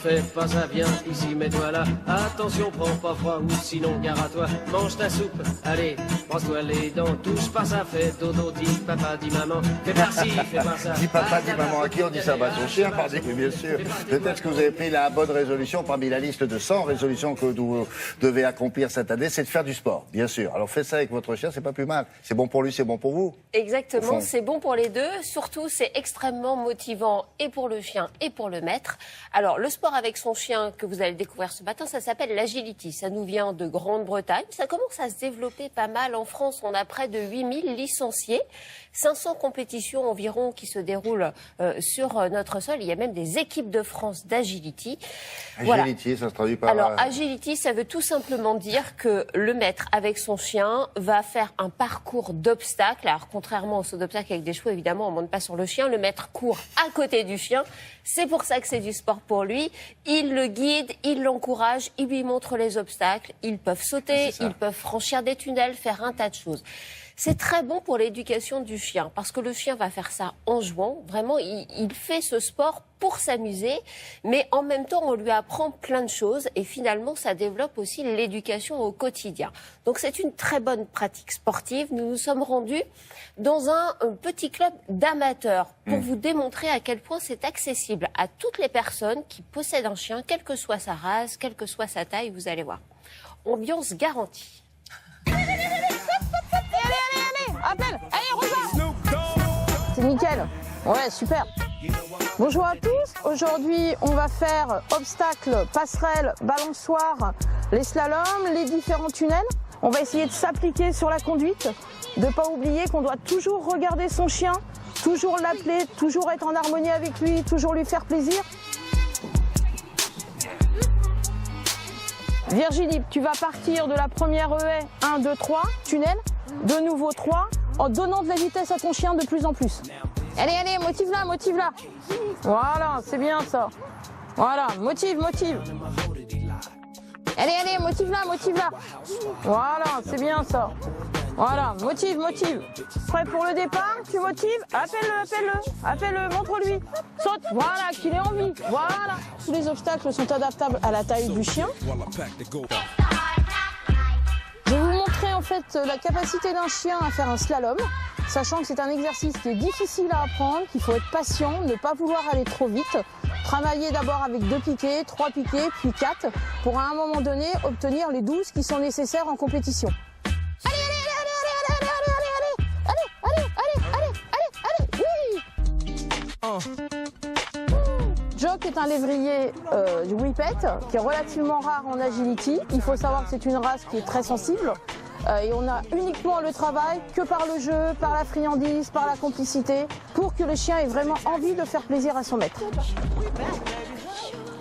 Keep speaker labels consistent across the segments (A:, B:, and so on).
A: fais pas ça, viens ici, mets-toi là. Attention, prends pas froid ou sinon gare à toi. Mange ta soupe, allez, brosse-toi les dents. Touche pas ça, fais dodo, dis papa, dis maman. Fais pas ci, fais pas ça.
B: Dis papa, dis maman, à qui on dit ça? Bah, son chien, pardon, oui, bien sûr. Peut-être que vous avez pris la bonne résolution parmi la liste de 100 résolutions que vous devez accomplir cette année, c'est de faire du sport, bien sûr. Alors faites ça avec votre chien, c'est pas plus mal. C'est bon pour lui, c'est bon pour vous.
C: Exactement, c'est bon pour les deux. Surtout, c'est extrêmement motivant et pour le chien et pour le maître. Alors, le sport avec son chien que vous allez découvrir ce matin, ça s'appelle l'agility. Ça nous vient de Grande-Bretagne. Ça commence à se développer pas mal. En France, on a près de 8000 licenciés. 500 compétitions environ qui se déroulent sur notre sol. Il y a même des équipes de France d'agility.
B: Agility, voilà. Ça se traduit par...
C: Alors, agility, ça veut tout simplement dire que le maître, avec son chien, va faire un parcours d'obstacles. Alors, contrairement au saut d'obstacles avec des chevaux, évidemment, on ne monte pas sur le chien. Le maître court à côté du chien. C'est pour ça que c'est du sport pour lui. Il le guide, il l'encourage, il lui montre les obstacles. Ils peuvent sauter, ils peuvent franchir des tunnels, faire un tas de choses. C'est très bon pour l'éducation du chien, parce que le chien va faire ça en jouant. Vraiment, il fait ce sport pour s'amuser, mais en même temps, on lui apprend plein de choses et finalement, ça développe aussi l'éducation au quotidien. Donc, c'est une très bonne pratique sportive. Nous nous sommes rendus dans un petit club d'amateurs pour vous démontrer à quel point c'est accessible à toutes les personnes qui possèdent un chien, quelle que soit sa race, quelle que soit sa taille, vous allez voir. Ambiance garantie.
D: Appelle, allez, rejoins. C'est nickel. Ouais, super. Bonjour à tous. Aujourd'hui, on va faire obstacles, passerelles, balançoires, les slaloms, les différents tunnels. On va essayer de s'appliquer sur la conduite, de ne pas oublier qu'on doit toujours regarder son chien, toujours l'appeler, toujours être en harmonie avec lui, toujours lui faire plaisir. Virginie, tu vas partir de la première haie, 1, 2, 3, tunnel, de nouveau 3, en donnant de la vitesse à ton chien de plus en plus. Allez, allez, motive-la, motive-la. Voilà, c'est bien ça. Voilà, motive, motive. Allez, allez, motive-la, motive-la. Voilà, c'est bien ça. Voilà, motive, motive. Prêt pour le départ, tu motives, appelle-le, appelle-le, appelle-le, montre-lui. Saute, voilà, qu'il ait envie, voilà. Tous les obstacles sont adaptables à la taille du chien. Je vais vous montrer en fait la capacité d'un chien à faire un slalom, sachant que c'est un exercice qui est difficile à apprendre, qu'il faut être patient, ne pas vouloir aller trop vite. Travailler d'abord avec 2 piquets, 3 piquets, puis 4, pour à un moment donné obtenir les 12 qui sont nécessaires en compétition. Allez, allez, allez, allez, allez, allez, allez, allez, allez, allez, allez, oui. Jock est un lévrier du Whippet, qui est relativement rare en agility. Il faut savoir que c'est une race qui est très sensible. Et on a uniquement le travail que par le jeu, par la friandise, par la complicité, pour que le chien ait vraiment envie de faire plaisir à son maître.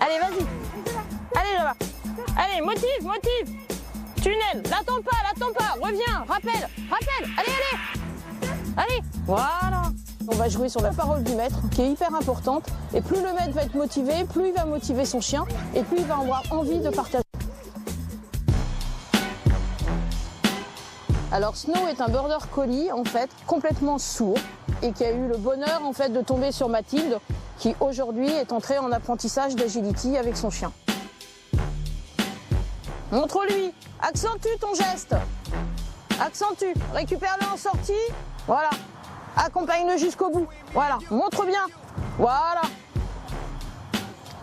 D: Allez, vas-y. Allez là-bas. Allez, motive, motive. Tunnel, l'attends pas, reviens, rappelle, rappelle. Allez, allez. Allez, voilà. On va jouer sur la parole du maître, qui est hyper importante. Et plus le maître va être motivé, plus il va motiver son chien, et plus il va avoir envie de partager. Alors Snow est un border collie en fait complètement sourd et qui a eu le bonheur en fait de tomber sur Mathilde qui aujourd'hui est entrée en apprentissage d'agility avec son chien. Montre-lui, accentue ton geste, accentue, récupère-le en sortie, voilà, accompagne-le jusqu'au bout, voilà, montre bien, voilà.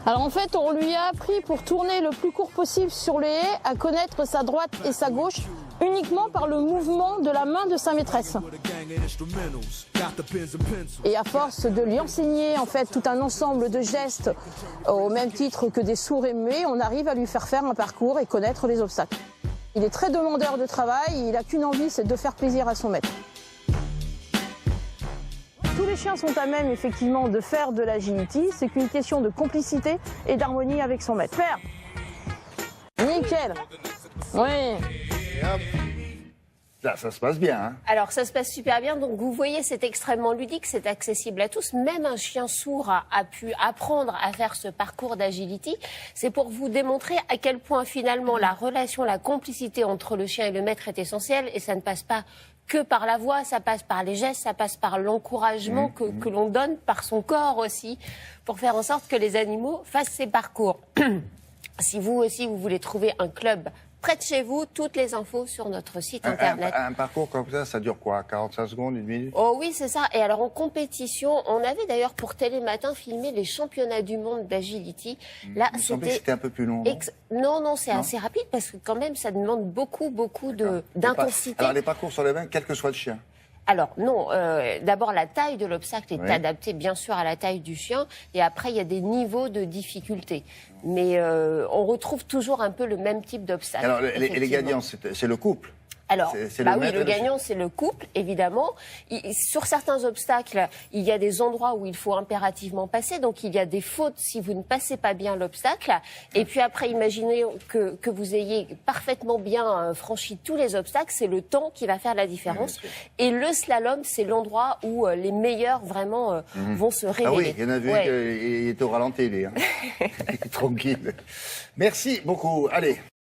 D: Alors en fait, on lui a appris pour tourner le plus court possible sur les haies à connaître sa droite et sa gauche uniquement par le mouvement de la main de sa maîtresse. Et à force de lui enseigner en fait tout un ensemble de gestes au même titre que des sourds et muets, on arrive à lui faire faire un parcours et connaître les obstacles. Il est très demandeur de travail, il n'a qu'une envie, c'est de faire plaisir à son maître. Tous les chiens sont à même effectivement de faire de l'agility, c'est qu'une question de complicité et d'harmonie avec son maître. Faire. Nickel. Oui.
B: Là, ça se passe bien. Hein.
C: Alors, ça se passe super bien. Donc, vous voyez, c'est extrêmement ludique, c'est accessible à tous. Même un chien sourd a pu apprendre à faire ce parcours d'agility. C'est pour vous démontrer à quel point, finalement, la relation, la complicité entre le chien et le maître est essentielle. Et ça ne passe pas que par la voix, ça passe par les gestes, ça passe par l'encouragement que l'on donne par son corps aussi, pour faire en sorte que les animaux fassent ces parcours. Si vous aussi, vous voulez trouver un club près de chez vous, toutes les infos sur notre site internet.
B: Un parcours comme ça dure quoi? 45 secondes, 1 minute?
C: Oh oui, c'est ça. Et alors en compétition, on avait d'ailleurs pour Télématin filmé les championnats du monde d'agility. Là,
B: Il me semblait que c'était un peu plus long.
C: Non, c'est assez rapide parce que quand même, ça demande beaucoup d'intensité.
B: Alors les parcours sont les mêmes, quel que soit le chien?
C: Alors non, d'abord la taille de l'obstacle est adaptée bien sûr à la taille du chien et après il y a des niveaux de difficulté. Mais on retrouve toujours un peu le même type d'obstacle.
B: Alors les gagnants, c'est le couple?
C: Alors, le
B: maître
C: gagnant, c'est le couple, évidemment. Sur certains obstacles, il y a des endroits où il faut impérativement passer. Donc, il y a des fautes si vous ne passez pas bien l'obstacle. Et puis après, imaginez que vous ayez parfaitement bien franchi tous les obstacles. C'est le temps qui va faire la différence. Et le slalom, c'est l'endroit où les meilleurs, vraiment, vont se révéler.
B: Ah oui, il y en a vu qu'il est au ralenti, lui. Hein. Tranquille. Merci beaucoup. Allez.